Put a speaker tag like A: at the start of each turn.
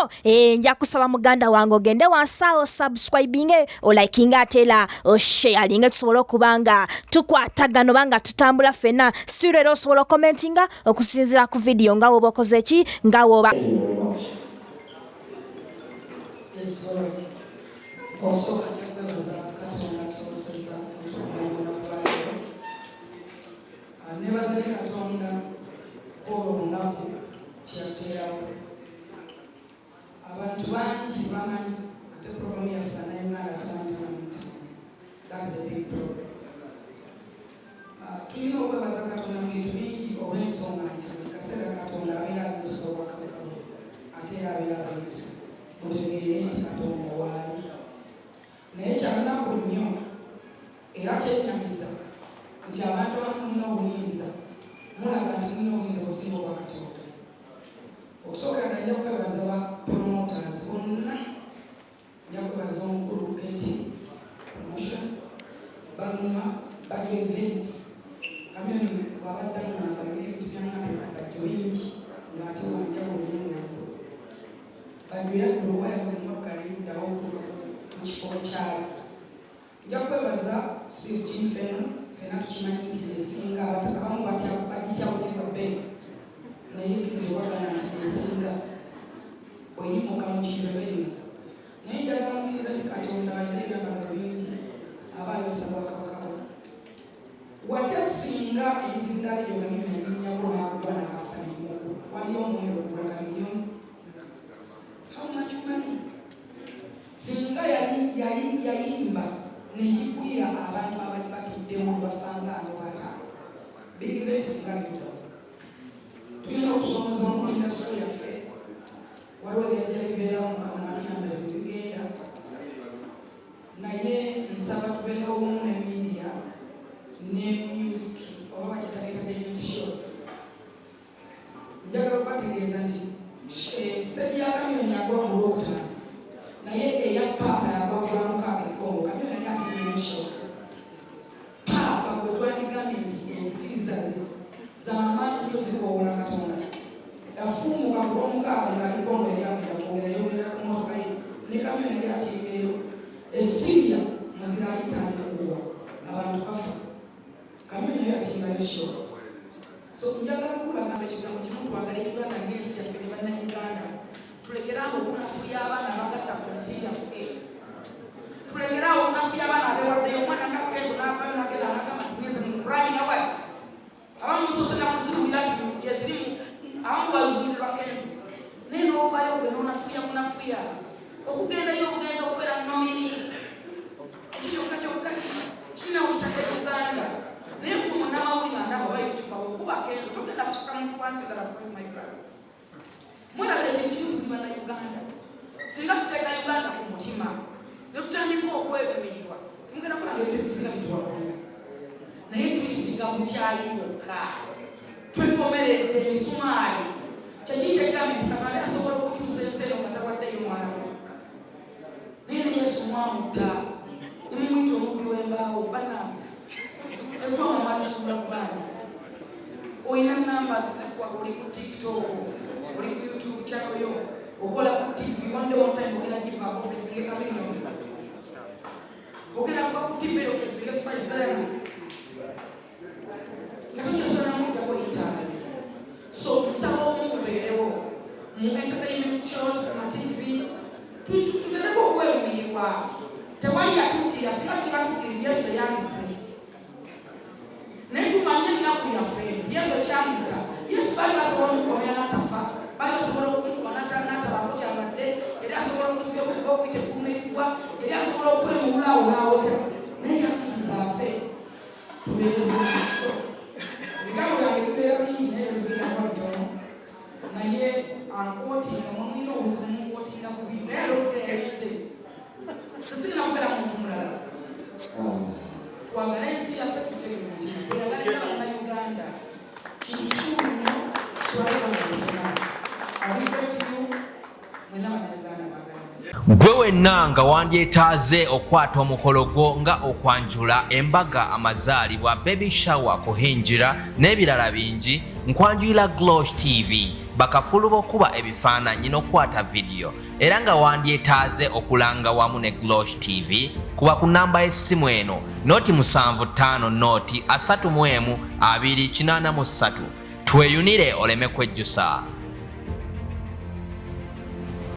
A: kano nja kusaba muganda wange ogende wansawo subscribing o liking atela o sharing tusobola okubanga tukwatagano banga tutambula fena sirero osobola commentinga okusinzira ku video nga woba okoze ki nga woba
B: abantu bangi bamanyi ate programu yaffe naye that's a big problem. Tulina okwebaza Katonda mu bintu bingi olw'ensonga nti buli kaseera Katonda abeera abinyusa obwakabaka ate era abeera abinyusa mutegeere nti Katonda waali naye kyalunaku nnyo era kyennyamiza nti abantu abamu mulina obuyinza mulaga nti mulina obuyinza obusinga obwa Katonda. Okusookera nalina okwebaza ba promoters bonna nja kwebaza omukulu Keti promotion bamuma bali events Chameleon wabaddamu nabalina ebintu byangambe bajjo bingi ng'ate wanjawulo n'engambo bajjo yaggulu wayakozimakalayuddawo okuva mu kifo kyabo. Nja kwebaza Steve fena tukimanyi nti esinga abamu bagitya butibwa bbeeyi naye kizibwagana nti esinga bweyimuka mu kintu ebeeyusa naye njagala mukkiriza nti Katonda alina ebyambalo bingi aba ayosa bwakabaka watya singa ebizindaala ebyo Chameleon ebinyabo n'akuba n'afa n'emuku waliwo omuwendo ogula Chameleon how much money singa yayimba negigwira abantu abali batuddewo bafanga abo bataano bigire singa bitawo tulina okusomesa mu indasitule yaffe waliwo ebyajja bibeerawo mukamunatuyamba bigenda naye nsaba tubeerawo obumu ne media ne music oba bagitageeta television shows. Njagala okubategeeza nti siteedi ya Chameleon yagwa ku Lwokutaano naye eya paapa yagwa ku Lwamukaaga Ekongo. Chameleon yali ategeera show paapa bwe twandigambye nti enzikiriza ze z'amaanyi nnyo zikoowola Katonda yafuumuka ku Lwomukaaga nga Ekongo yali akwera yayogera ku mmotoka ye ne Chameleon yali ategeeyo esiriya muzira ayitanga kuwa abantu bafa Chameleon naye atimbayo show. So njagala okubagamba ekigambo kimu twagala Uganda ng'ensi yaffe ne bannayuganda tulekeraawo okunafuya abaana abagatta ku nsi yaffe tulekeraawo okunafuya abaana abeewaddeyo omwana ngakeezo n'avaayo nagenda nagamba tugeze mu Grammy Awards abamu musosera muziruwira ezirimu abamu bazuulirwa kenzo naye n'ovaayo gwe n'onafuya okugendayo obugenza okubeera nomini ekyo kyokka kirina okitaka Uganda naye kuno n'amawulire andaba bayituka okuba kenzo togenda kufuka muntu wansi ddala ku my brother mwelala ekintu tuli bannayuganda singa tuteeka Uganda ku mutima ne tutandika okwegamirirwa mugenda kulaba ebintu ebisinga bituwakola naye tuyisiga mu kyayi yokka twekomeredde emisumaali kyekitegambe Katonda asobola okukyusa ensi eno nga tawaddeyo mwana we naye ne Yesu mwamutta nemumwita omubbi w'embaawo bannange enkwama mwalisubula ku baana olina namba oli ku TikTok oli ku YouTube channel yo okola ku TV one day one time ogenda giva office nge Chameleon ogenda kuba ku TV office nge Spice Diamond nakukyosona mujja kweyitaala so nsaba omuntu beerewo mu entertainment shows ma TV tugereko okwewumirwa tewali yatuukirira singa tubatuukirira Yesu eyandize naye tumanye ennaku yaffe Yesu kyamutta Yesu bali basobola okukomera n'atafa bali basobola okumukuba n'atabaako kyabadde era asobola okuziga okuyita ekuumirirwa era asobola okwemuulaawo n'awota naye yakkiriza affe tubeere mukiso ebigambo byange bibeera bingi naye bibeeramu bitono naye ankootinga mulina obuzibu munkootinga ku bintu naye olwokutereeze sisirina kubeera muntu mulala twagala ensi yaffe tutegeere nti bweyagalira bannayuganda kikulu nnyo twalebanaaa mwena bannayuganda bagala
C: gwe wenna nga wandyetaaze okwata omukolo gwo nga okwanjula embaga amazaalibwa baby shower kuhinjira n'ebirala bingi nkwanjulira Glosh TV bakafulu b'okuba ebifaananyi n'okukwata vidiyo era nga wandyetaaze okulanga wamu ne Glosh TV kuba ku namba y'essimu eno noti 75 noti 31 283 tweyunire oleme kwejjusa.